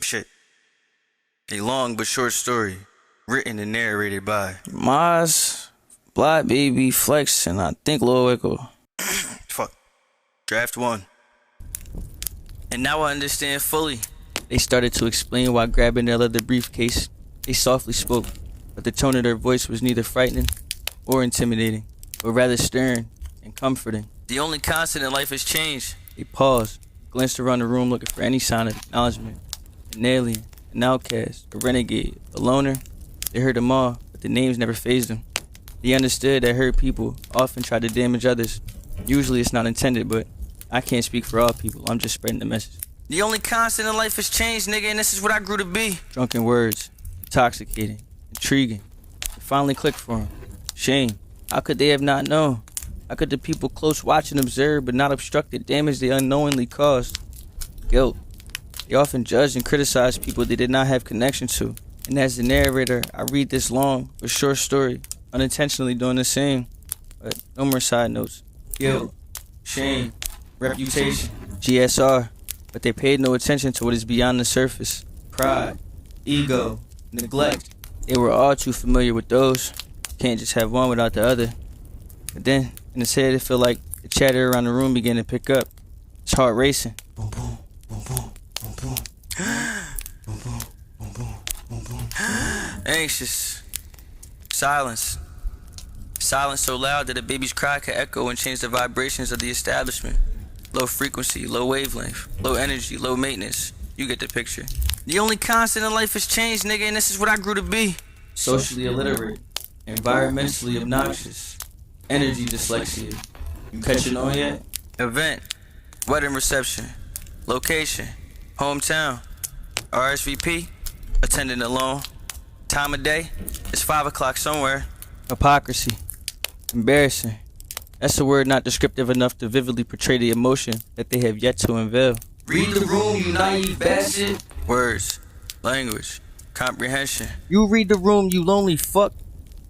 Shit. A long but short story, written and narrated by Maz, Black Baby, Flex, and I think Lil Echo. Fuck. Draft 1. And now I understand fully. They started to explain while grabbing their leather briefcase. They softly spoke, but the tone of their voice was neither frightening or intimidating, but rather stern and comforting. The only constant in life is change. They paused, glanced around the room looking for any sign of acknowledgement. An alien, an outcast, a renegade, a loner. They heard them all, but the names never fazed them. They understood that hurt people often try to damage others. Usually it's not intended, but I can't speak for all people. I'm just spreading the message. The only constant in life is change, nigga, and this is what I grew to be. Drunken words, intoxicating, intriguing. It finally clicked for him. Shame. How could they have not known? How could the people close watch and observe but not obstruct the damage they unknowingly caused? Guilt. They often judged and criticized people they did not have connection to. And as the narrator, I read this long but short story, unintentionally doing the same. But no more side notes. Guilt, shame, reputation, GSR. But they paid no attention to what is beyond the surface. Pride, ego, neglect. They were all too familiar with those. Can't just have one without the other. But then, in his head, it felt like the chatter around the room began to pick up. His heart racing. Boom, boom, boom, boom, boom, boom. Boom, boom, boom, boom, boom, boom. Anxious. Silence. Silence so loud that a baby's cry could echo and change the vibrations of the establishment. Low frequency, low wavelength, low energy, low maintenance. You get the picture. The only constant in life is change, nigga, and this is what I grew to be. Socially illiterate, environmentally obnoxious, energy dyslexia. You catching on yet? Event, wedding reception, location, hometown, RSVP, attending alone. Time of day, it's 5 o'clock somewhere. Hypocrisy, embarrassing. That's a word not descriptive enough to vividly portray the emotion that they have yet to unveil. Read the room, you naive bastard. Words, language, comprehension. You read the room, you lonely fuck.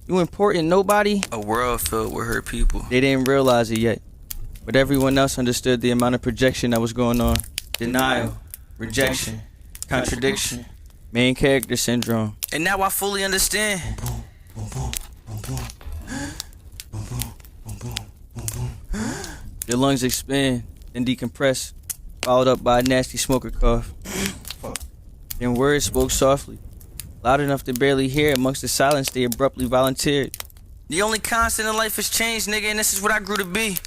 You important nobody. A world filled with hurt people. They didn't realize it yet, but everyone else understood the amount of projection that was going on. Denial, rejection, contradiction, main character syndrome. And now I fully understand. Your lungs expand, then decompress, followed up by a nasty smoker cough. Then words spoke softly, loud enough to barely hear amongst the silence they abruptly volunteered. The only constant in life is change, nigga, and this is what I grew to be.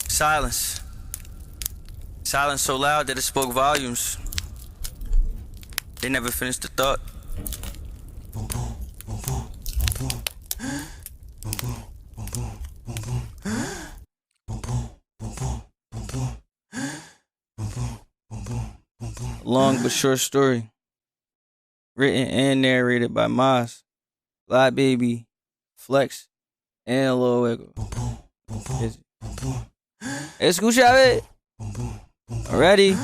Silence. Silence so loud that it spoke volumes. They never finished the thought. Long but short story, written and narrated by Maz, Black Baby, Flex, and Lil Echo. Escucha, a ver. Already.